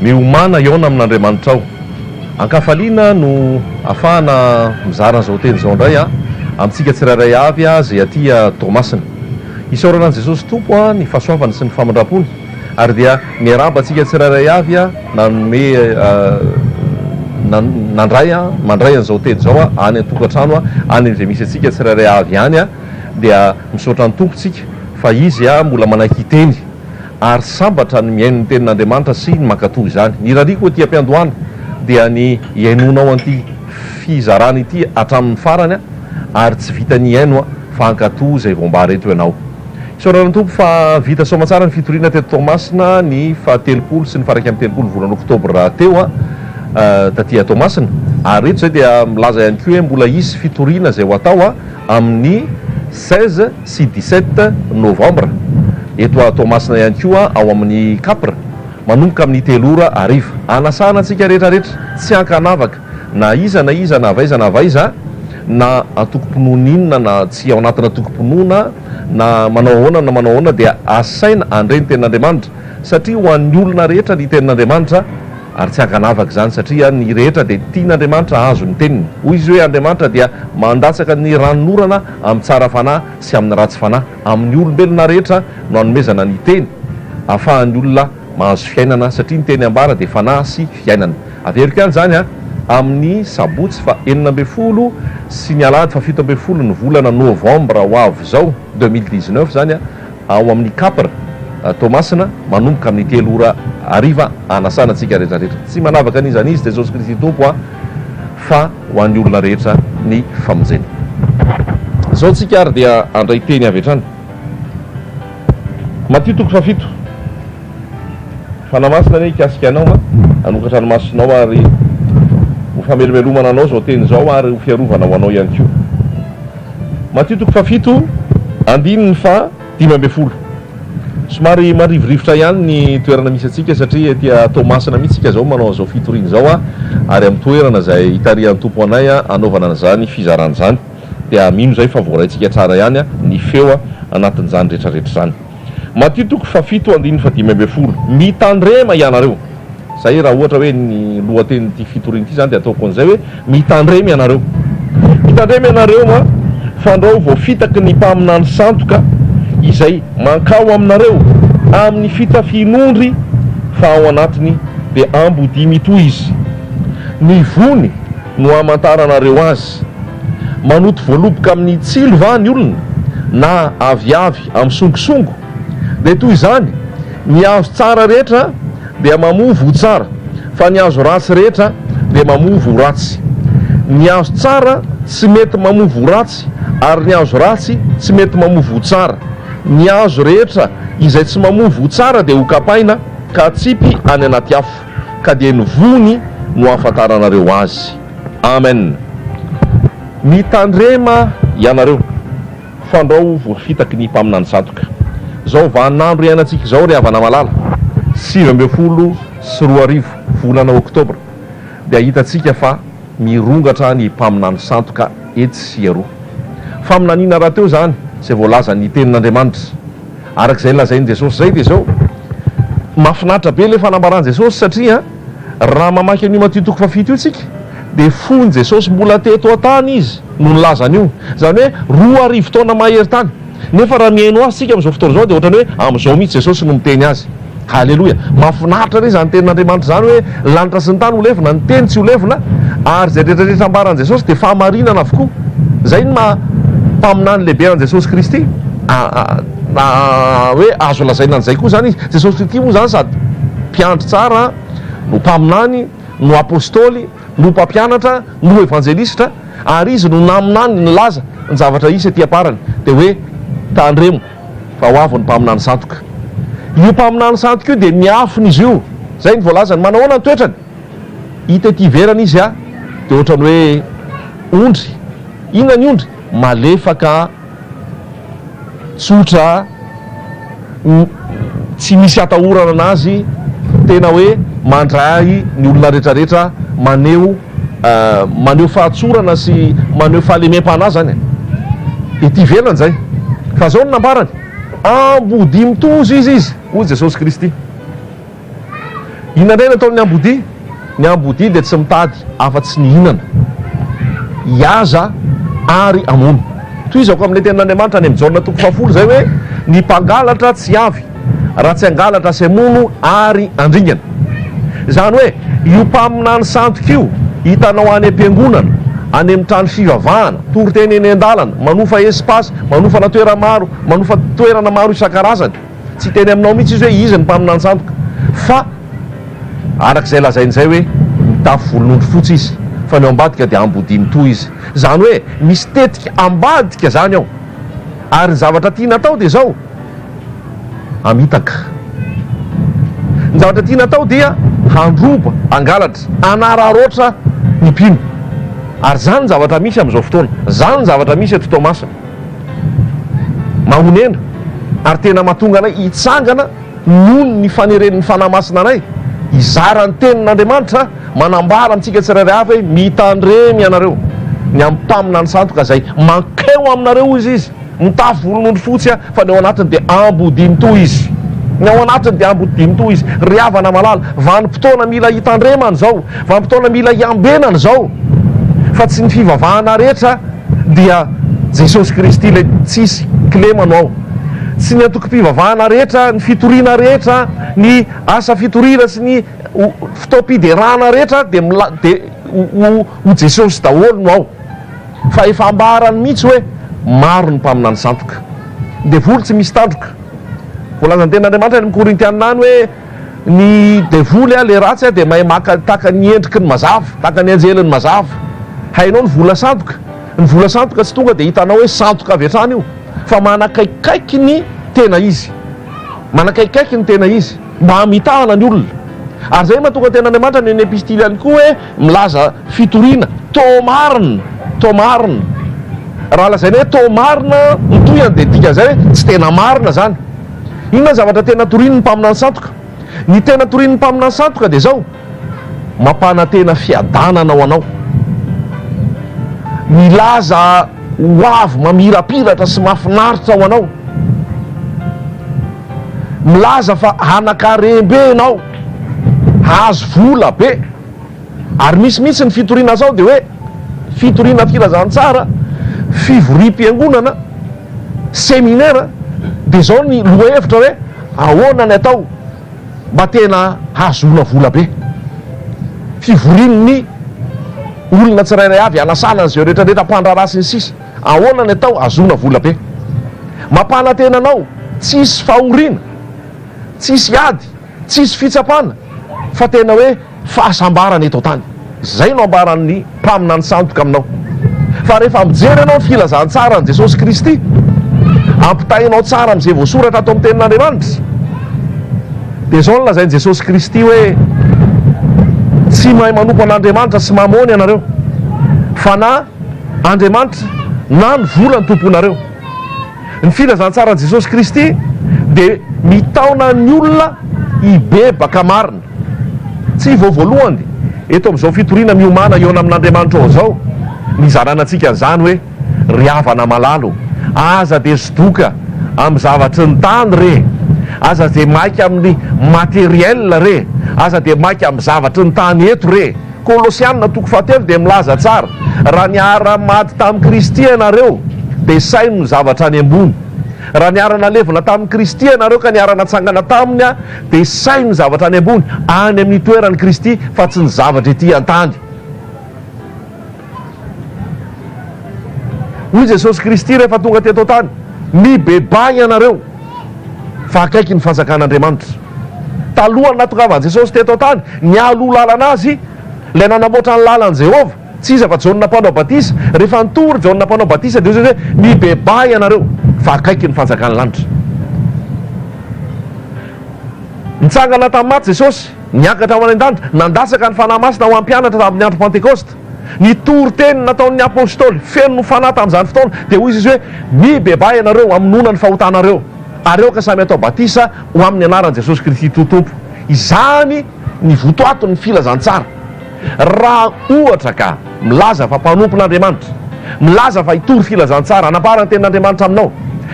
miomana iona amin'Andriamanitra ao. Ankafaliana no ahafahana mizara zao teny zao indray amintsika tsirairay avy zay aty Tomasina. Isaorana an' Jesosy Tompo ny fahasoavana sy ny famandrapony, ary dia miaraba antsika tsirairay avy nanome mandray an'izao teny zao any an-tokantrano any izay misy antsika tsirairay avy any dia misaotra ny tompontsika fa izy mbola manaiky teny ary sambatra ny miaino ny tenin'Andriamanitra sy ny mankatoy izany. Ny rariko aty am-piandohana dia ny iainonao an'ity fizarana ity hatramin'ny farany ary tsy vita ny iaino fa ankatoy izay voambary eto ianao. Isaorana ny tompo fa vita soamantsara ny fitoriana teto Tomasina ny fahatelopolo sy ny faraka amin'ny telopolo volana Oktobra teo taty Tomasina, ary eto zay dia milaza ihany koa hoe mbola isy fitoriana izay ho atao amin'ny 16 sy 17 Novambra eto Tomasina ihany koa ao amin'ny Kapra manomboka amin'ny 3 ora ariva. Anasana antsika rehetrarehetra tsy ankanavaka na iza na avaiza na atokom-pinoana inona na tsy ao anatina atokom-pinoana na manao ahoana dia asaina andray ny tenin'Andriamanitra satria ho an'ny olona rehetra ny tenin'Andriamanitra ary tsy ankanavaka izany satria ny rehetra dia tian'Andriamanitra azo ny teniny. Hoy izy hoe Andriamanitra dia mandatsaka ny ranonorana amin'ny tsara fanahy sy amin'ny ratsy fanahy, amin'ny olombelona rehetra no hanomezana ny teny ahafahan'ny olona mahazo fiainana satria ny teny ambara dia fanahy sy fiainana. Averiko ihany zany amin'ny sabotsy fa 12 sy ny alahady fa 17 ny volana Novambra ho avy zao 2019 zany ao amin'ny Kapra Tomasina manomboka amin'ny 3 ora ariva anasana antsika rehetrarehetra. Tsy manavaka an'izany izy Jesosy Kristy Tompo fa ho an'ny olona rehetra ny famonjena. Zao tsika ary dia andray teny avy hatrany. Matio 7 fanamasina ny ikasika anao anokatra ny masonao ary ho famelomelomana anao zao teny zao ary ho fiarovana ho anao ihany koa. Matio 7 andininy fa 12. Somary marivorivotra ihany ny toerana misy atsika satria tia Tomasina mihitsika zao manao zao fitoriana zao ary amin'ny toerana izay hitarihan'ny tompo anay anaovana an'izany fizarana izany dia mino zay fa voaraintsika tsara ihany ny feo anatin'izany rehetrarehetra zany. Matio 7 andininy fa 12. Mitandrema ianareo. Zay raha ohatra hoe ny lohateny'ity fitoriana ity zany dia ataoko an'izay hoe mitandrema ianareo. Mitandrema ianareo fandrao voafitaky ny mpaminany santoka izay mankao aminareo amin'ny fitafian'ondry fa ao anatiny dia ambody mitoy izy. Ny vony no amantaranareo azy. Manoto voaloboka amin'ny tsilo va ny olona na aviavy amin'ny songosongo dia toy izany ny azo tsara rehetra dia mamovo tsara fa ny azo ratsy rehetra dia mamovo ratsy. Ny azo tsara tsy mety mamovo ratsy ary ny azo ratsy tsy mety mamovo tsara. Ny azo rehetra izay tsy mamovo tsara dia ho kapaina ka tsipy any anaty afo ka dia ny vony no ahafantaranareo azy. Amen. Mitandrema ianareo fandrao voafitaky ny mpaminany santoka. Zao vaninandro iainantsika zao ry havana malala 12 sy 2 volana Oktobra dia hitantsika fa mirongatra ny mpaminany santoka etsy sy aroa. Faminaniana raha teo zany izay voalaza ny tenin'Andriamanitra arak'izay lazain'i Jesosy zay dia zao mahafinaritra be ilay fanambaran'i Jesosy satria raha mamaky an'io Matio 7 io tsika dia fony Jesosy mbola teto an-tany izy no nilazan'io. Zany hoe 2 arivo taona mahery-tany nefa raha miaino azy tsika amin'izao fotoana zao dia ohatrany hoe amin'izao mihitsy Jesosy no miteny azy. Halleloja. Mahafinaritra re zany tenin'Andriamanitra zany hoe lanitra sy ny tany ho levina ny teny tsy ho levina ary zay rehetrarehetra ambaran'i Jesosy dia fahamarinana avokoa. Zay ny mpaminany lehibe an' Jesosy Kristy hoe azo lazaina an'izay koa zany izy. Jesosy Kristy moa zany sady mpiandry tsara no mpaminany no apôstôly no mpampianatra no evanjelista ary izy no naminany nilaza ny zavatra isy aty aparany dia hoe tandremo fa ho avy ny mpaminany santoka. Io mpaminany santoka io dia miafiny izy io. Zay ny voalazany. Manao ahoana ny toetrany? Hita ety iverana izy dia ohatrany hoe ondry. Inona ny ondry? Malefaka, tsotra, tsy misy atahorana anazy, tena hoe mandray ny olona rehetrarehetra maneho fahatsorana sy maneho fahalemem-panahy zany. Ety ivelany zay. Fa zao ny nambarany ambody mitozo izy hoy Jesosy Kristy. inona indray nataony ambodi? Ny ambodi dia tsy mitady afa-tsy ny hinana, iaza ary amono. Toy izako amin'ilay tenin'Andriamanitra any amin'ny Jaona 7 zay hoe ny mpangalatra tsy avy raha tsy angalatra sy amono ary andringana. Zany hoe io mpaminany sandoka io hitanao any am-piangonana, any amin'ny trano fivavahana, toriteny eny an-dalana, manofa espasy, manofana toerana maro, manofa toerana maro isan-karazany. Tsy teny aminao mihitsy izy hoe izy ny mpaminany sandoka, fa arak'izay lazain'izay hoe mitafy volon'ondry fotsy izy, fa ny ao ambadika dia ambodiny toy izy. Zany hoe misy tetika ambadika zany ao, ary ny zavatra tiana atao dia zao amitaka. Ny zavatra tiana atao dia handroba, angalatra, anararoatra ny mpino. Ary zany ny zavatra misy amin'izao fotoana, zany ny zavatra misy eto Tomasina. Mahonena ary tena mahatonga anay hitsangana noho ny faneren'ny fanahy masina anay, izarany tenin'Andriamanitra manambara amintsika tsirairay avy hoe mitandremy ianareo ny amin'ny mpaminany sandoka zay mankeo aminareo izy mitafy volon'ondry fotsy fa ny ao anatiny dia ambodiny toy izy, ny ao anatiny dia ambodiny toy izy. Ry havana malala, vanim-potoana mila hitandremana zao, vanim-potoana mila hiambenana zao, fa tsy ny fivavahana rehetra dia Jesosy Kristy ilay tsisy kilemano ao, tsy ny antokom-pivavahana rehetra, ny fitoriana rehetra, ny asa fitoriana sy ny fotoam-piderana rehetra dia ho Jesosy daholo no ao, fa efa ambarany mihitsy hoe maro ny mpaminany sandoka, devoly tsy misy tandroka. Volazany tenin'Andriamanitra ny Korintianina any hoe ny devoly le ratsy dia mahay maka taka ny endriky ny mazava, taka ny anjeliny mazava. Hainao ny vola sandoka, ny vola sandoka tsy tonga dia hitanao hoe sandoka avy hatrany io, fa manakaikaiky ny tena izy, manakaikaiky ny tena izy mba hamitahana ny olona. Ary zay mahatonga tenin'Andriamanitra ny epistily ihany koa hoe milaza fitoriana, tomarina. Raha lazaina hoe tomarina mitoyany dia dika zay hoe tsy tena marina zany. Inona zavatra tena toriany ny mpaminany sandoka? Ny tena toriany ny mpaminany sandoka dia zao mampanantena fiadanana ho anao, milaza hoavy mamirapiratra sy mahafinaritra ho anao, milaza fa hanakarem-be ianao, hazo vola be. Ary misy mihitsy ny fitoriana zao dia hoe fitoriana filazantsara, fivorim-piangonana, seminaire. Dia zao ny lohahevitra hoe ahoana ny atao mba tena hazona vola be, fivorian'ny olona tsirairay avy anasanana zay rehetrarehetra mpandrara sy ny sisa. Ahoana ny atao hazona vola be, mampanantenanao tsisy fahoriana, tsisy ady, tsisy fitsapana, fa tena hoe fahasambarana eto tany. Zay no ambaran'ny mpaminany sandoka aminao. Fa rehefa mijery ianao ny filazantsara ny Jesosy Kristy, ampitahinao tsara amin'izay voasoratra ato amin'ny tenin'Andriamanitra, dia zao no lazain'i Jesosy Kristy hoe tsy mahay manompo an'Andriamanitra sy mamony ianareo, fa na Andriamanitra na ny vola ny tomponareo. Ny filazantsara ny Jesosy Kristy dia mitaona ny olona hibebaka marina, tsy voavoalohany. Eto amin'izao fitoriana miomana eo amin'Andriamanitra ao zao, mizarana antsika an'izany hoe ry havana malalo, aza dia sodoka amin'ny zavatry ny tany re, aza dia maika amin'ny materiel re, aza dia maika amin'ny zavatry ny tany eto re. Kolosianina 3:7 dia milaza tsara, raha niara-maty tamin'i Kristy ianareo dia saino ny zavatra any ambony. Raha niara-nalevina tamin'i Kristy ianareo ka niara-natsangana taminy dia saino ny zavatra any ambony, any amin'ny toeran'i Kristy, fa tsy ny zavatra ety an-tany. Hoy Jesosy Kristy rehefa tonga teto tany, mibebay ianareo fa akaiky ny fanjakan'Andriamanitra. Taloha ny natongavany Jesosy teto tany, nialo lalana azy, ilay nanamboatra ny lalan'i Jehova, tsy izy fa Jaona mpanao batisa. Rehefa nitory Jaona mpanao batisa dia hoe mibebay ianareo fa akaiky ny fanjakan'ny lanitra. Nitsangana tamin'ny maty Jesosy, niakatra ao an-danitra, nandasaka ny fanahy masina ho ampianatra tamin'ny andro Pentekosta. Ny tory-teny nataon'ny apôstôly feno fanahy tamin'izany fotoana dia hoy izy hoe mibebay ianareo hamonoana ny fahotanareo, areo ka samy atao batisa ho amin'ny anaran'i Jesosy Kristy Tompo. Izany ny votoaton'ny filazantsara. Raha ohatra ka milaza fa mpanompon'Andriamanitra, milaza fa hitory filazantsara, anabarany tenin'Andriamanitra aminao,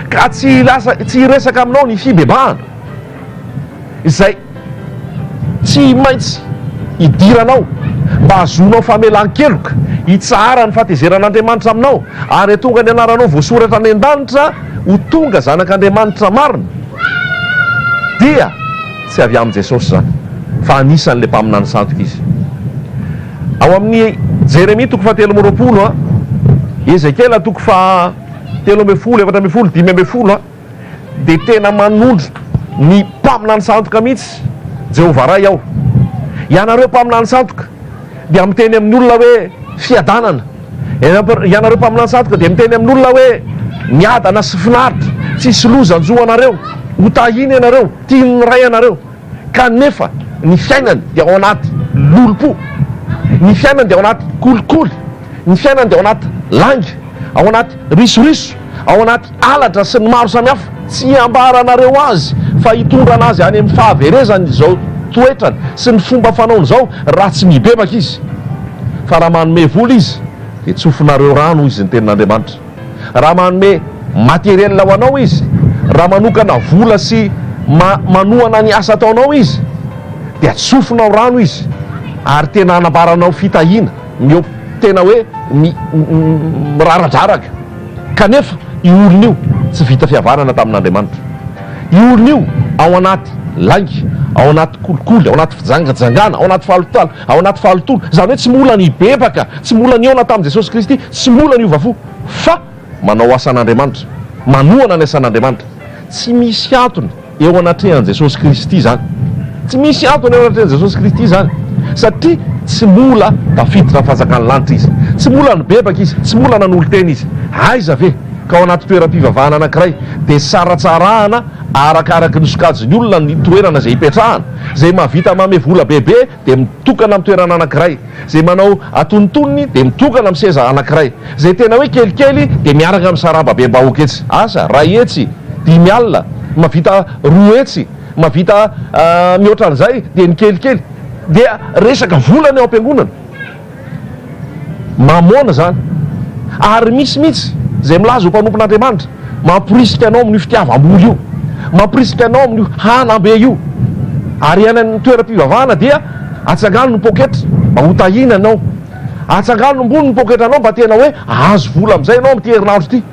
ka tsy resaka aminao ny fibebahana, izay tsy maintsy idiranao mba hazonao famelan-keloka hitsara ny fahatezeran'Andriamanitra aminao, ary tonga ny anaranao voasoratra any an-danitra ho tonga zanak'Andriamanitra marina, dia tsy avy amin' Jesosy zany fa anisan'le mpaminany santoka izy. Ao amin'ny Jeremia 3:20, Ezekela 3:13, 5:10, dia tena manondro ny mpaminany santoka mihitsy Jehovah ray aho. Ianareo mpaminany santoka dia miteny amin'ny olona hoe fiadanana, ianareo mpaminany santoka dia miteny amin'ny olona hoe miadana sy finaritra, tsisy lozan-jo anareo, ho tahiny ianareo, tiany ray anareo, kanefa ny fiainany dia ao anaty lolo-po, ny fiainany dia ao anaty kolikoly, ny fiainany dia ao anaty langy, ao anaty risoriso, ao anaty alatra sy ny maro samihafa. Tsy ambaranareo azy fa hitondrana azy any amin'ny fahaverezany izao toetrany sy ny fomba fanaony zao raha tsy mibebaka izy. Fa raha manome vola izy dia tsofinareo rano izy ny tenin'Andriamanitra. Raha manome materiel ho anao izy, raha manokana vola sy manohana ny asa ataonao izy, dia tsofinao rano izy, ary tena anabaranao fitahina, tena hoe miraradraraka. Kanefa io olona io tsy vita fihavanana tamin'Andriamanitra. Io olona io ao anaty langy, ao anaty kolikoly, ao anaty fijangajangana, ao anaty fahalotalo, ao anaty fahalotolo. Zany hoe tsy mola ny bebaka, tsy mola ny eona tamin'i Jesosy Kristy, tsy mola ny ovafo, fa manao asan'Andriamanitra, manohana ny asan'Andriamanitra. Tsy misy antony eo anatrehan'i Jesosy Kristy zany, tsy misy antony eo anatrehan'i Jesosy Kristy zany, satria tsy mola tafiditra ny fanjakany lanitra izy, tsy mola ny bebaka izy, tsy mola nanolo-tena izy. Aiza ve ka ao anaty toeram-pivavahana anankiray dia saratsarahana arakaraky ny sokajiny olona ny toerana izay hipetrahana. Zay mahavita mame vola bebe dia mitokana amin'ny toerana anankiray, zay manao atonontonony dia mitokana amin'ny seza anankiray, zay tena hoe kelikely dia miaraka amin'ny saraba be bahoaka etsy. Asa ray etsy, 5 alina, mahavita 2 etsy, mahavita mihoatra an'izay dia ny kelikely, dia resaka volana eo am-piangonana. Mamona zany. Ary misy mihitsy zay milaza ho mpanompon'Andriamanitra mamporisika anao amin'io fitiavam-boly io, mamporisika anao amin'io hanambe io, ary any toeram-pivavahana dia atsangano ny poketra mba ho tahina anao, atsangano ambony ny poketra anao mba tena hoe azo vola amin'izay anao amin'ity herinandro ity.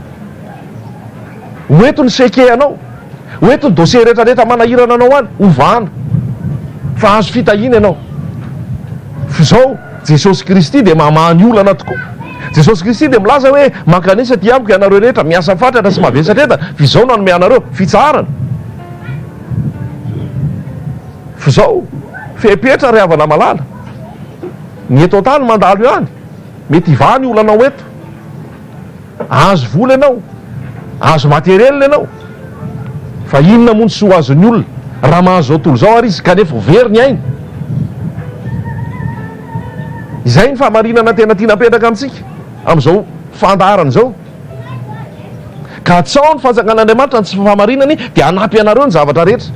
Hoento ny seke anao, hoento ny dossier rehetrarehetra manahirana anao any hovana, fa azo fitahina ianao. F'izao Jesosy Kristy dia mamahany olana tokoa. Jesosy Kristy dia milaza hoe mankanisa ty amiko ianareo rehetra miasa fatratra sy mavesatra eta, f'izao nanome anareo fitsarana. F'izao fepetra ry havana malala, ny eto an-tany mandalo ihany, mety ivany olanao eto, azo vola ianao, azo materiel ianao, fa inona moa tsy ho azon'ny olona raha mahazo zao tontolo zao ary izy kanefa very ny ainy. Izay ny fahamarinana tena tia napetraka amintsika amin'izao fandaharana zao. Ka atsao ny fanjakan'Andriamanitra ny tsy fahamarinany dia anampy anareo ny zavatra rehetra.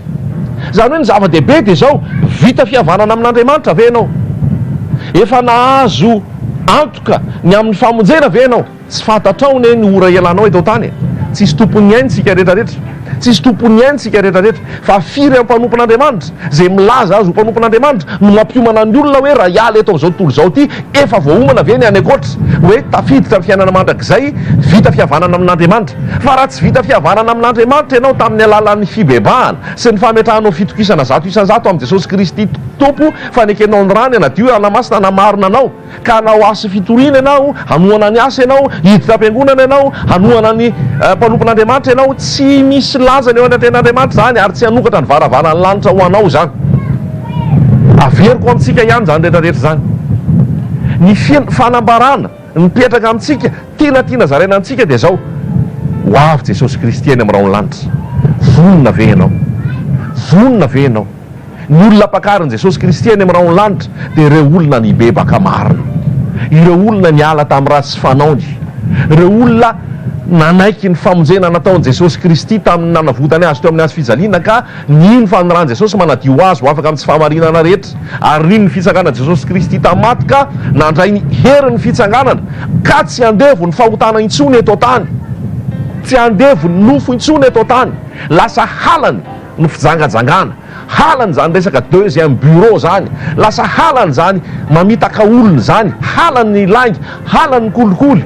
Zany hoe ny zava-dehibe dia zao, vita fihavanana amin'Andriamanitra ve ianao? Efa nahazo antoka ny amin'ny famonjena ve ianao? Tsy fantatrao ne ny ora ialanao eto tany. Tsisy tompony aintsika rehetrarehetra, tsisy tompony aintsika rehetrarehetra, fa firy amin'ny mpanompon'Andriamanitra zay milaza azy ho mpanompon'Andriamanitra no mampiomana ny olona hoe raha hiala eto amin'izao tontolo izao ity efa voaomana ve ny any ankoatra hoe tafiditra ny fiainana mandrakizay vita fihavanana amin'Andriamanitra. Fa raha tsy vita fihavanana amin'Andriamanitra ianao tamin'ny alalan'ny fibebahana sy ny fametrahanao fitokisana 100 isan-jato amin'i Jesosy Kristy Tompo, fanekenao ny rano anadio anamasina namarina anao, ka anao asa fitoriana ianao, hanohana ny asa ianao, hiditra am-piangonana ianao, hanohana ny mpanompon'Andriamanitra ianao, tsy misy lazany eo anaten'Andriamanitra zany, ary tsy hanokatra ny varavarany lanitra ho anao zany. Averiko amintsika ihany zany rehetrarehetra zany. Ny fanambarana mipetraka amintsika, tiana zaraina amintsika dia zao: ho avy Jesosy Kristy eny amin'ny raony lanitra. Vonona ve ianao? Vonona ve ianao? Ny olona mpakarin' Jesosy Kristy eny amin'ny raony lanitra dia ireo olona nibebaka marina, ireo olona niala tamin'ny ratsy sy fanaony, ireo olona nanaiky ny famonjena nataon'i Jesosy Kristy tamin'ny nanavotany azy teo amin'ny azy fijaliana, ka nino fa ny ran'i Jesosy manadio azy ho afaka amin'ny tsy fahamarinana rehetra, ary nino ny fitsanganan'i Jesosy Kristy tamaty ka nandray ny herin'ny fitsanganana, ka tsy andevo ny fahotana intsony eto tany, tsy andevo ny nofo intsony eto tany, lasa halany ny fijangajangana, halany zany resaka deuxième bureau zany, lasa halany zany mamitaka olony zany, halany langy, halany kolikoly,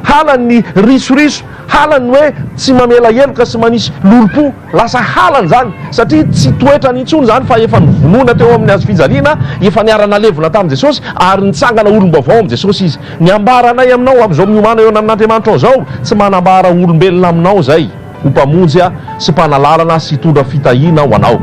halany risoriso, halany hoe tsy mamela heloka sy manisy lolopo, lasa halany zany satria tsy toetra nintsony zany fa efa nivonona teo amin'ny azo fijaliana, efa niara-nalevona tamin'i Jesosy ary nitsangana olombavao amin'i Jesosy izy. Ny ambaranay aminao amin'izao miomana eo amin'Andriamanitra zao tsy manambara olombelona aminao zay ho mpamonjy sy mpanalalana sy hitondra fitahiana ho anao,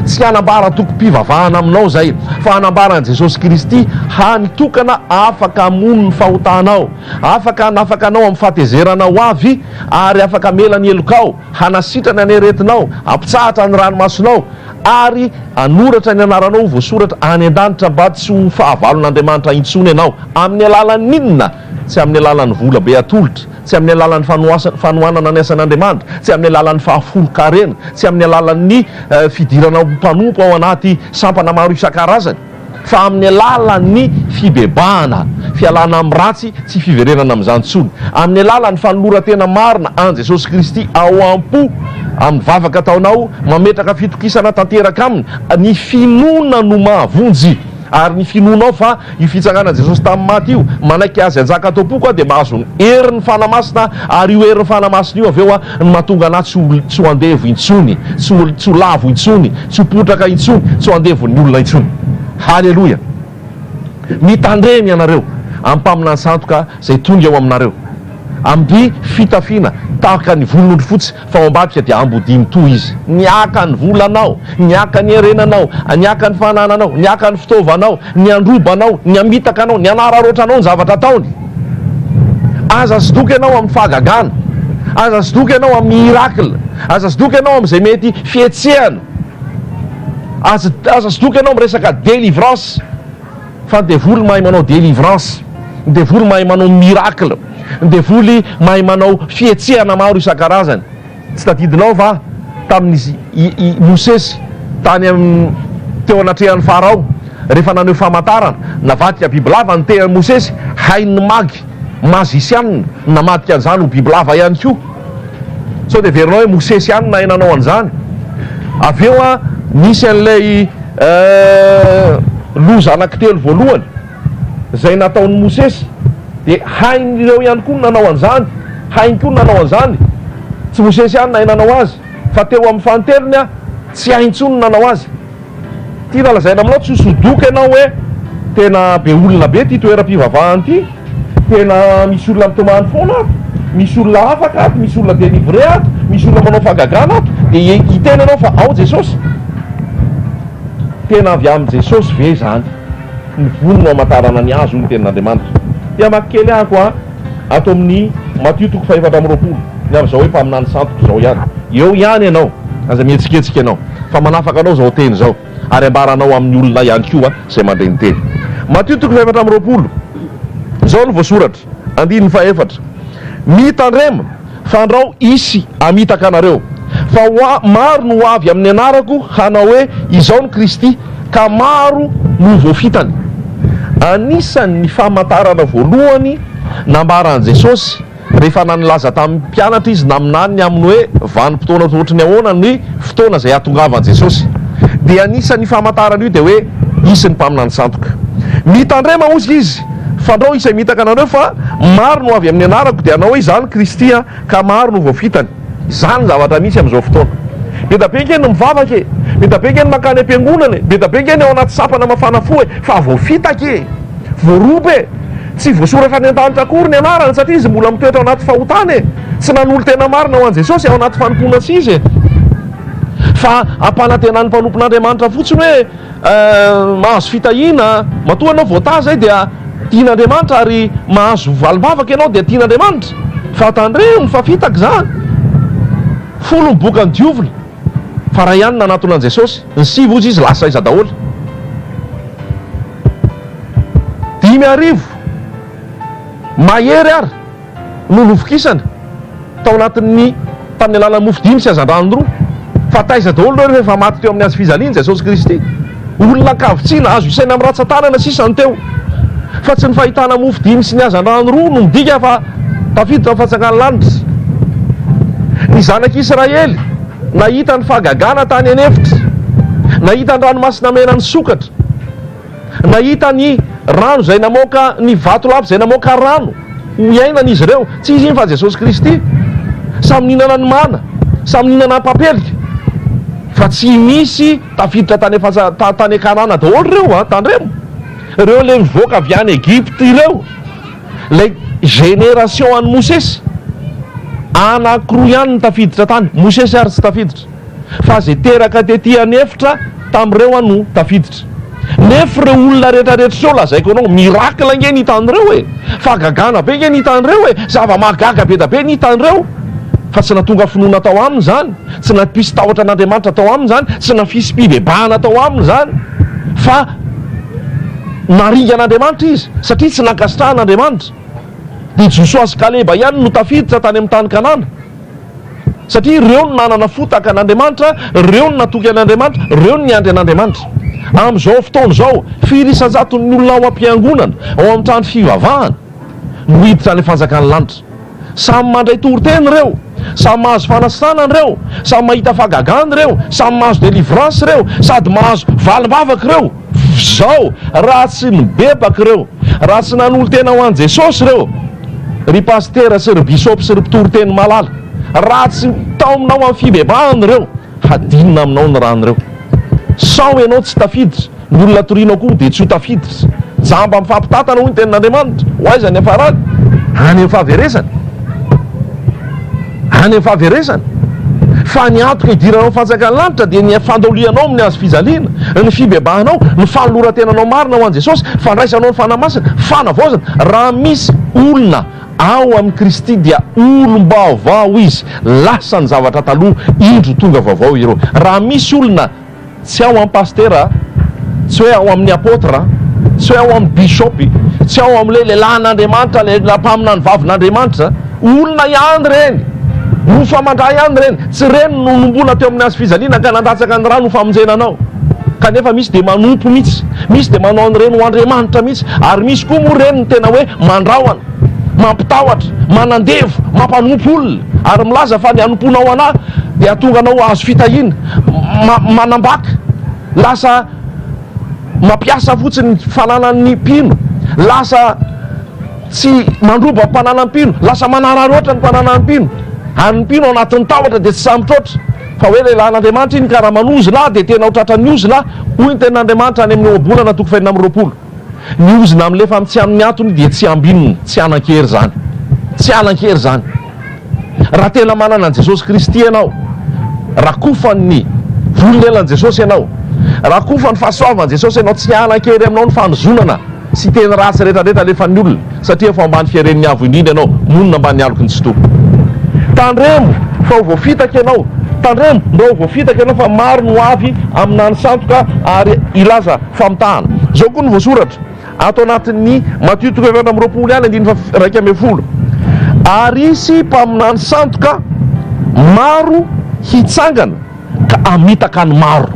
tsy hanambara toko-pivavahana aminao zay, fa hanambaran' Jesosy Kristy hanitokana afaka hamono ny fahotanao, afaka anao amin'ny fahatezerana ho avy ary afaka amela ny elokao, hanasitrana ny aretinao, ampitsahatra ny ranomasonao ary anoratra ny anaranao voasoratra any an-danitra mba tsy ho fahavalon'Andriamanitra intsony ianao amin'ny alalan'ny inona? Tsy amin'ny alalan'ny vola be atolotra, tsy amin'ny alalan'ny fanohanana ny asan'Andriamanitra, tsy amin'ny alalan'ny fahafolo-karena, tsy amin'ny alalan'ny fidirana mpanompo ao anaty sampana maro isan-karazany, fa amin'ny alalan'ny fibebahana, fialana amin'ny ratsy, tsy fiverenana amin'izany intsony, amin'ny alalan'ny fanolora-tena marina an Jesosy Kristy ao am-po amin'ny vavaka ataonao, mametraka fitokisana tanteraka aminy, ny finoana no mahavonjy. Ary ny finoanao fa io fitsangana Jesosy tamin'ny maty io manaiky azy anjaka atao-poko dia mahazo ny herin'ny fanamasina, ary io herin'ny fanamasina io avy eo ny mahatonga anahy tsy ho andevo intsony, tsy ho lavo intsony, tsy ho potraka intsony, tsy ho andevon'ny olona intsony. Halleloja! Mitandremy ianareo amin'ny mpaminany santoka zay tonga eo aminareo amin'ny fitafiana tahaka ny volon'ondry fotsy, fa ao ambadika dia ambodimy to izy, niaka ny volanao, niaka ny herenanao, niaka ny fanananao, niaka ny fitaovanao, ny androbanao, ny amitakanao, ny anararoatranao ny zavatra ataony. Aza sidoky ianao amin'ny fahagagana, aza sidoky ianao amin'ny miracle, aza sidoky ianao amin'izay mety fietsehana, aza sidoky ianao amin'ny resaka délivrance, fa ny devoly mahay manao délivrance, ny devoly mahay manao miracle, ny devoly mahay manao fietsehana maro isan-karazany. Tsy tadidinao va tamin'izy Mosesy tany teo anatrehan'ny Farao rehefa naneho famantarana, navadika bibilava ny tehan'ny Mosesy, hainy magy mazisianina namadika an'izany ho bibilava ihany koa. Sao dia verinao hoe Mosesy ihany na henanao an'izany. Avy eo nisy an'ilay loza anankitelo voalohany zay nataon'ny Mosesy, dia hain'ireo ihany koa nanao an'izany, hainy koa nanao an'izany. Tsy Mosesy ihany na nanao azy, fa teo amin'ny fahatelony tsy haintsony nanao azy. Tia lazaina aminao tsy hosodoka ianao hoe tena be olona be ty toeram-pivavahany ty, tena misy olona mitomany foana ato, misy olona afaka ato, misy olona délivré ato, misy olona manao fahagagana ato, dia hiteny ianao fa ao Jesosy. Tena avy amin'ny Jesosy ve zany ny vono no amatarana ny azo ny tenin'Andriamanitra. Dia makikely ahako ato amin'ny Matthieu 4:20 ny amin'izao hoe mpaminany santoko zao ihany, eo ihany ianao, aza mihetsiketsika ianao, fa manafaka anao zao teny zao ary ambaranao amin'ny olona ihany koa zay mandray ny teny. Matthieu 4:20 zao no voasoratra, 1:4, mitandrema fandrao isy amitaka anareo, fa maro no avy amin'ny anarako hanao hoe izao ny Kristy, ka maro no voafitany. Anisan'ny famantarana voalohany nambaran'i Jesosy rehefa nanilaza tamin'ny mpianatra izy naminany aminy hoe vanim-potoana ohatrany ahoana ny fotoana zay ahatongavan'i Jesosy, dia anisan'ny famantarana io dia hoe isy ny mpaminany santoka. Mitandrema ozy izy fandrao isay mitaka anareo, fa maro no avy amin'ny anarako, dia anao hoe izany Kristy ka maro no voafitany. Zany zavatra misy amin'izao fotoana. Be da be nkeny mivavaka e, be da be nkeny makany am-piangonana e, be da be nkeny ao anaty sampana mafana fo e, fa voafitaka e, voaroba e, tsy voasoratra ny an-danitra akory ny anarany satria izy mbola mitoetra ao anaty fahotana e, tsy nanolo tena marina ho an' Jesosy ao anaty fanompoana tsy izy e, fa ampanantenan'ny mpanompon'Andriamanitra fotsiny hoe mahazo fitahiana, matoa anao voataza zay dia tian'Andriamanitra ary mahazo valim-bavaka ianao dia tian'Andriamanitra, fa tandremo fa fitaka zany. Folo ny boka ny diovina, fa raha ihany nanatona an'i Jesosy, ny 7 ozy izy lasa iza daholo. 5,000 mahery ary no novokisana tao anatin'ny tamin'ny alalan'ny mofo 5 sy azan-drano 2, fa taiza daholo reo rehefa maty teo amin'ny azo fijaliany Jesosy Kristy. Olona kavitsiana azo isaina amin'ny ratsan-tanana sisany teo, fa tsy ny fahitana mofo 5 sy ny azan-drano 2 no midika fa tafiditra amin'ny fahatsangany lanitra. Ny zanak'Israely nahita ny fahagagana tany anefitra, nahita ny ranomasina mena ny sokatra, nahita ny rano zay namoaka ny vato lava zay namoaka rano iainan'izy ireo. Tsy izy iny fa Jesosy Kristy. Samy ninana ny mana, samy ninana papelika, fa tsy misy tafiditra tany Kanana daholo reo tandremo. Reo le mivoaka avy any Egypte ireo, le génération any Mosesy anankiroa ihany ny tafiditra tany. Mosesy ary tsy tafiditra, fa zay teraka tety anefitra tamin'ireo no tafiditra. Nefa reo olona rehetrarehetra reo lazaiko anao miracle nge nitan'ireo e, fa gagana be nge nitan'ireo e, zava-mahagaga be da be nitan'ireo, fa tsy natonga finoana tao aminy zany, tsy nampisy tahotra an'Andriamanitra tao aminy zany, tsy nafisy mpibebahana tao aminy zany, fa naringa an'Andriamanitra izy satria tsy nankasitrahan'Andriamanitra. Dia Josoa sy Kaleba ihany no tafiditra tany amin'ny tany Kanana, satria reo no nanana fotaka an'Andriamanitra, reo no natoky an'Andriamanitra, reo no niandry an'Andriamanitra. Amin'izao fotoana izao firisan-jaton'ny olona ao am-piangonana, ao amin'ny trano fivavahana no hiditra ny fanjakan'ny lanitra. Samy mandray toroteny reo, samy mahazo fanasana reo, samy mahita fahagagana reo, samy mahazo délivrance reo, sady mahazo valim-bavaka reo. Zao raha tsy mibebaka reo, raha tsy nanolo tena ho an' Jesosy reo, ry pastera sy ry bisopy sy ry mpitoroteny malala, raha tsy tao aminao amin'ny fibebahany reo, hadinina aminao ny ranyreo. Sao ianao tsy tafiditra, ny olona torianao koa dia tsy ho tafiditra. Jamba amin'ny fampitatana hoy ny tenin'Andriamanitra, ho aiza ny afarany? Any amin'ny fahaveresany, any amin'ny fahaveresany. Fa ny antoka hidiranao fanjakan'ny lanitra dia ny fandolianao amin'ny azo fijaliana, ny fibebahanao, ny fanoloran-tenanao marina ho an' Jesosy, fandraisanao ny fanamasina, fanavaozana. Raha misy olona ao amin'ny Kristy dia olom-baovao izy, lasa ny zavatra taloha, indro tonga vaovao ireo. Raha misy olona tsy ao amin'ny pastera, tsy hoe ao amin'ny apôtra, tsy hoe ao amin'ny bisopy, tsy ao amin'ilay lehilahin'Andriamanitra, le mpaminany vavin'Andriamanitra, olona ihany reny, no famandray ihany reny, tsy reny no nombona teo amin'ny azo fijaliana ka nandatsaka ny rano ho famonjenanao. Kanefa misy dia manompo mihitsy, misy dia manao an'ireny ho Andriamanitra mihitsy, ary misy koa moa reny ny tena hoe mandrahona, mampitahotra, manandevo, mampanompo olona, ary milaza fa ny anomponao anahy dia atonga anao azo fitahiana, manambaka, lasa mampiasa fotsiny fananan'ny mpino, lasa tsy mandroba mpananan'ny mpino, lasa manararoatra ny mpananan'ny mpino, ary ny mpino anatin'ny tahotra dia tsy sambotroatra. Fa hoe lehilahin'Andriamanitra iny ka raha manozina dia tena ho tratran'ny ozina, hoy ny tenin'Andriamanitra any amin'ny obolana toko 220. Ny ozina amin'lefa amin'ny tsy amin'ny antony dia tsy ambininy, tsy anan-kery zany, tsy anan-kery zany. Raha tena manana an' Jesosy Kristy ianao, rakofan'ny volon'elan'i Jesosy ianao, rakofan'ny fahasoavan'i Jesosy ianao, tsy anan-kery aminao ny fanozonana sy teny ratsy rehetrarehetra lefa ny olona, satria efa ambany fiaren'ny avo indrindra ianao, monina ambany aloko ny tsy toko. Tandremo fa ho voafitaka ianao, tandremo mba ho voafitaka ianao, fa maro no avy aminany santoka ary ilaza famitahana. Zao koa no voasoratra ato anatin'ny Matthieu 7:20 any, 1:20. Ary isy mpaminany santoka maro hitsangana ka amitaka ny maro.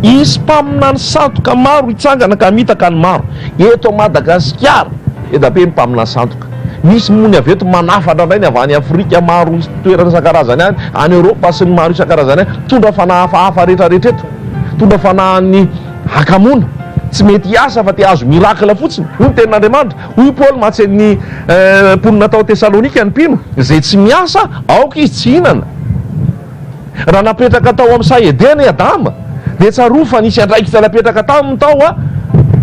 Isy mpaminany santoka maro hitsangana ka amitaka ny maro. Eto Madagasikara edabe mpaminany santoka. Misy mony avy eto manafatra indray ny avy any Afrika maro toerana isan-karazany any, any Europa sy ny maro isan-karazany any, tondra fanahy hafahafa rehetrarehetra eto, tondra fanahin'ny hakamona, tsy mety hiasa fa te azo miracle fotsiny. Hoy ny tenin'Andriamanitra, hoy Paul matsen'ny mponina tao Tesalonika ny mpino, zay tsy miasa aoka izy tsy hinana. Raha napetraka tao amin'ny Saedena Adama dia tsaroa fa nisy andraikitra napetraka taminy tao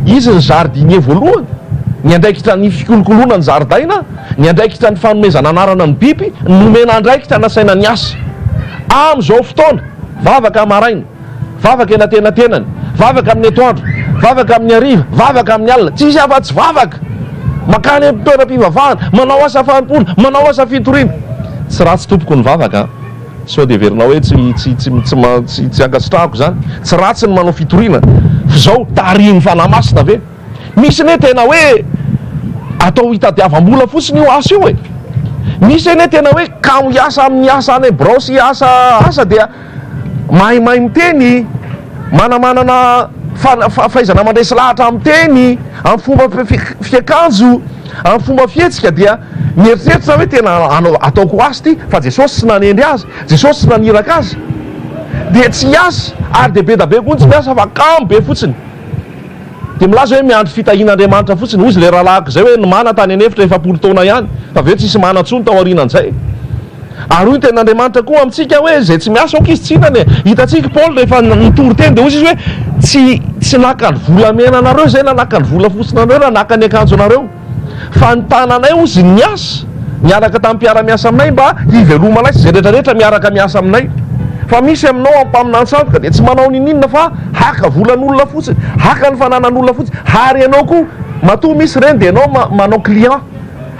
izy ny jardinier voalohany, ny andraikitra ny fikolokoloana ny zaridaina, ny andraikitra ny fanomezana anarana ny biby, nomena andraikitra nasaina ny asa. Amin'izao fotoana vavaka maraina, vavaka eny antenatenany, vavaka amin'ny atoandro, vavaka amin'ny hariva, vavaka amin'ny alina, tsisy afa-tsy vavaka, makany amin'ny toeram-pivavahana, manao asa fampona, manao asa fitoriana. Tsy ratsy tompoko ny vavaka, sao dia verinao hoe tsy ankasitrahako zany, tsy ratsy ny manao fitoriana, zao tariny fanamasina ve. Misy ne tena hoe atao hitadiavam-bola fotsiny io asa io e. Misy ne tena hoe kamo hiasa amin'ny asa any brosy asa dia mahay miteny, manamanana fahaizana mandresy lahatra amin'ny teny, amin'ny fomba fiakanjo, amin'ny fomba fietsika, dia mieritreritra hoe tena ataoko azy ty, fa Jesosy tsy nanendry azy, Jesosy tsy naniraka azy. dia tsy miasa ary dia be da be koa tsy miasa fa kamo be fotsiny dia milaza hoe miandro fitahian'Andriamanitra fotsiny ozy le rahalahako zay hoe mana tany anefitra 7 taona ihany fa aveo tsisy mana ntsony tao aorianan'izay ary hoy ten'Andriamanitra koa amintsika hoe zay tsy miasa ok izy tsinany hitantsika Paul rehefa nitory teny dia ozy izy hoe tsy naka ny volamena anareo zay na naka ny vola fotsiny anareo na naka ny akanjo anareo fa ny tananay ozy miasa miaraka tamin'ny mpiara-miasa aminay mba hivelomanay zay rehetrarehetra miaraka miasa aminay fa misy aminao ampaminany sandoka dia tsy manao ninina fa haka volan'olona fotsiny haka ny fananan'olona fotsiny hary ianao koa matoa misy reny dia ianao manao client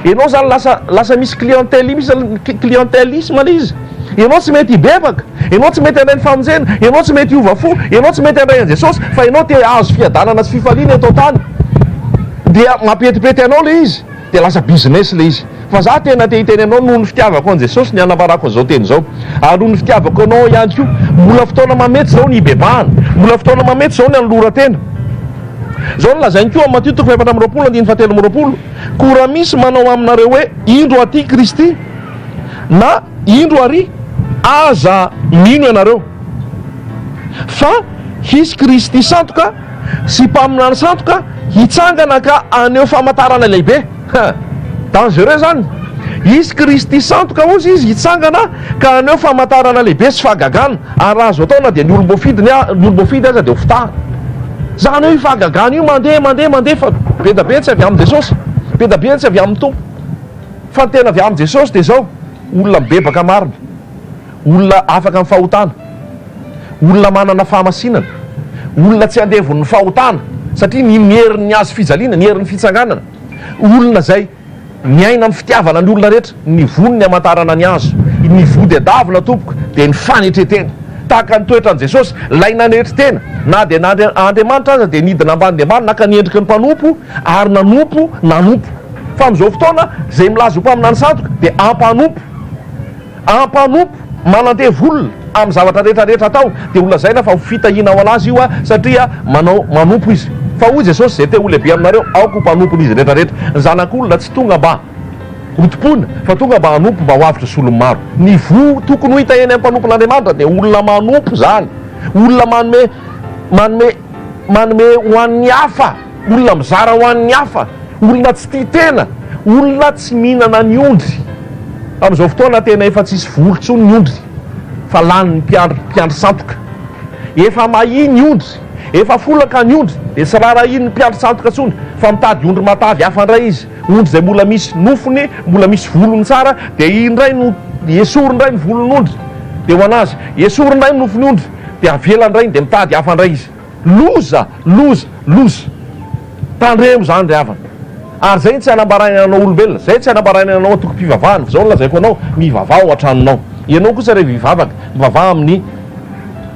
ianao zany lasa misy clientelisme le izy ianao tsy mety hibebaka ianao tsy mety handray ny famonjena ianao tsy mety hiova fo ianao tsy mety handray an Jesosy fa ianao te azo fiadanana sy fifaliana eto tany dia mampetipety anao le izy dia lasa business le izy fa za tena te hiteny anao noho ny fitiavako an Jesosy ny anavarako an'izao teny izao ary noho ny fitiavako anao ihany koa mbola fotoana mamety zao ny hibebahana mbola fotoana mamety zao ny anolora-tena zao no lazainy koa Matthieu 4:17 koa raha misy manao aminareo hoe indro aty Kristy na indro ary aza mino ianareo fa hisy Kristy sandoka sy mpaminany sandoka hitsangana ka aneo famantarana lehibe dangereux zany isy Kristy sandoka ozy izy hitsangana ka aneo famantarana lehibe sy fahagagana ary azo ataona dia ny olom-boafidy aza dia ho fitahana zany hoe fahagagana io mandeha fa be da be tsy avy amin'ny Jesosy be da be tsy avy amin'ny tompo fa ny tena avy amin'ny Jesosy dia zao olona mibebaka marina olona afaka amin'ny fahotana olona manana fahamasinana olona tsy andevon'ny fahotana satria ny herin'ny azo fijaliana ny herin'ny fitsanganana olona zay miaina amin'ny fitiavana ny olona rehetra ny vonony amantarana ny azo ny vody adavina tompoka dia ny fanetretena tahaka ny toetra an' Jesosy lay nanetritena na dia Andriamanitra aza dia nidina ambany dia ambany naka niendriky ny mpanompo ary nanompo fa amin'izao fotoana zay milaza ho mpaminany sandoka dia ampanompo manandevo olona amin'ny zavatra rehetrarehetra atao dia olona zaina fa ho fitahina ao anazy io satria manompo izy fa hoy Jesosy zay te ho lehibe aminareo aoko mpanompony izy rehetrarehetra ny zanak'olona tsy tonga mba hotopona fa tonga mba hanompo mba ho avitra sy olony maro ny tokony ho hita eny amin'ny mpanompon'Andriamanitra dia olona manompo zany olona manome ho an'ny hafa olona mizara ho an'ny hafa olona tsy tia tena olona tsy mihinana ny ondry amin'izao fotoana tena efa tsisy volontsony ny ondry fa lany ny mpiandry sandoka efa mahia ny ondry efa folaka ny ondry dia sy raharaha ny mpiandry sandoka tsony fa mitady ondry matavy hafa indray izy ondry zay mbola misy nofony mbola misy volony tsara dia indray no esory indray ny volon'ondry dia ho anazy esory indray ny nofony ondry dia avela indray dia mitady hafa indray izy loza tandremo zany ry havana ary zay tsy hanambaraina anao olombelona zay tsy hanambaraina anao atoko-pivavahana fa zao no lazaiko anao mivavaha ao an-tranonao ianao kosa rehefa mivavaka mivavaha amin'ny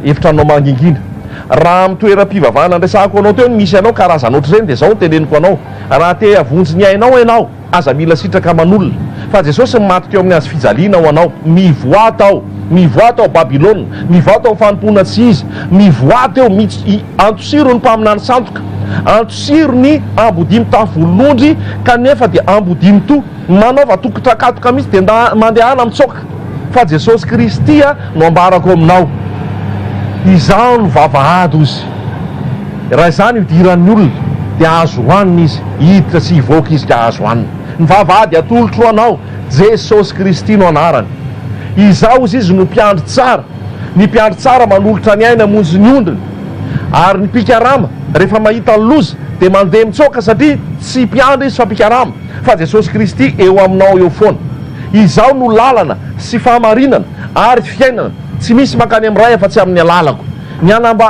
efitranao mangingina raha amin'ny toeram-pivavahana andresahako anao teo misy anao karazana ohatr'ireny dia zao no teneniko anao raha te havonjy ny ainao ianao aza mila sitraka aman'olona fa Jesosy maty teo amin'ny azo fijaliana ho anao mivoata ao Babilôna mivoata ao fanompona tsy izy mivoata eo antosiro ny mpaminany sandoka antosiro ny ambodimy tavolon'ondry kanefa dia ambodimy to manaova tokotrakatoka mihitsy dia mandehana mitsoka fa Jesosy Kristy no ambarako aminao izao no vavahady ozy raha izany hidiran'ny olona dia azo hoanina izy hiditra sy hivoaka izy ka azo hoanina ny vavahady atolotro anao Jesosy Kristy no anarany izao izy no mpiandry tsara ny mpiandry tsara manolotra ny aina monjy ny ondriny ary ny pikarama rehefa mahita ny loza dia mandeha mitsoka satria tsy mpiandry izy fa pikarama fa Jesosy Kristy eo aminao eo foana izao no lalana sy fahamarinana ary fiainana tsy misy makany amin'ny ray fa tsy amin'ny alalako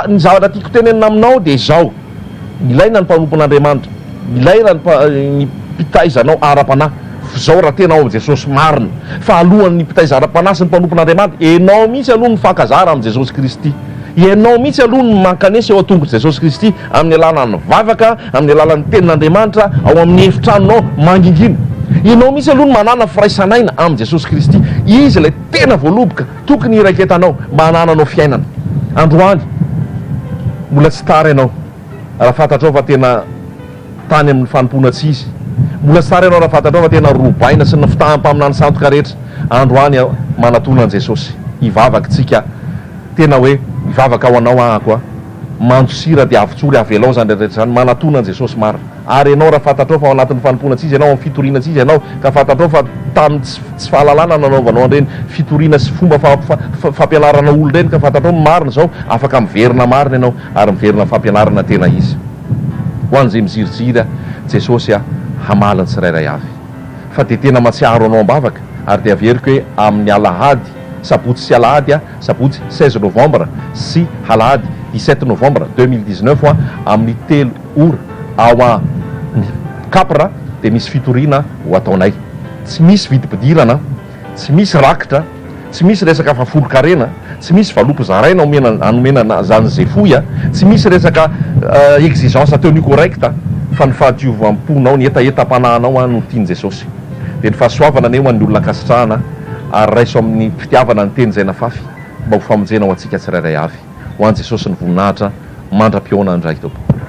ny zavatra tiako tenenina aminao dia izao ilaina ny mpanompon'Andriamanitra ilaina ny mpitaizanao ara-panahy zao raha tena ao amin'i Jesosy marina fa alohan'ny mpitaizana-panahy sy ny mpanompon'Andriamanitra enao mihitsy aloha ny fankazara amin'i Jesosy Kristy ianao mihitsy aloha ny mankanesa eo an-tongotra Jesosy Kristy amin'ny alalany vavaka amin'ny alalan'ny tenin'Andriamanitra ao amin'ny efitranonao mangingina ianao mihitsy aloha ny manana firaisanaina amin'i Jesosy Kristy izy ilay tena voaloboka tokony iraiketanao mba hanananao fiainana androany mbola tsy tara ianao raha fantatrao fa tena tany amin'ny fanompona tsy izy mbola tsy tara ianao raha fantatrao fa tena robaina sy ny fitahampaminany sandoka rehetra androany manatona an' Jesosy hivavaky tsika tena hoe mivavaka ao anao ahako a mantsira dia avotsory avelao zany rehetra zany manatonan Jesosy maro ary ianao raha fantatrao fa ao anatin'ny fanompoana tsy izy ianao amin'ny fitoriana tsy izy ianao ka fantatrao fa tamin'ny tsy fahalalana nanaovanao an'ireny fitoriana sy fomba fampianarana olo reny ka fantatrao marina zao afaka miverina marina ianao ary miverina fampianarana tena izy ho an'izay miziriziry Jesosy a hamalany tsirairay avy fa dia tena matsiaro anao ambavaka ary dia averiko hoe amin'ny alahady sabotsy sy alahady a sabotsy 16 novembre sy alahady 17 novembre 2019 a amin'ny 3 ora ao amin'ny Kapra dia misy fitoriana ho ataonay tsy misy vidim-pidirana tsy misy rakitra tsy misy resaka fafolo-karena tsy misy valopy zaraina anomenana zany zay foy a tsy misy resaka exigence tenue correcte fa ny fahadiovanam-ponao ny etaetam-panahinao a no tiany Jesosy dia ny fahasoavana ane ho an'ny olona kasitrahana ary raiso amin'ny fitiavana ny teny zay nafafy mba ho famonjena ho antsika tsirairay avy ho an' Jesosy ny voninahitra mandra-pioana andray tompo.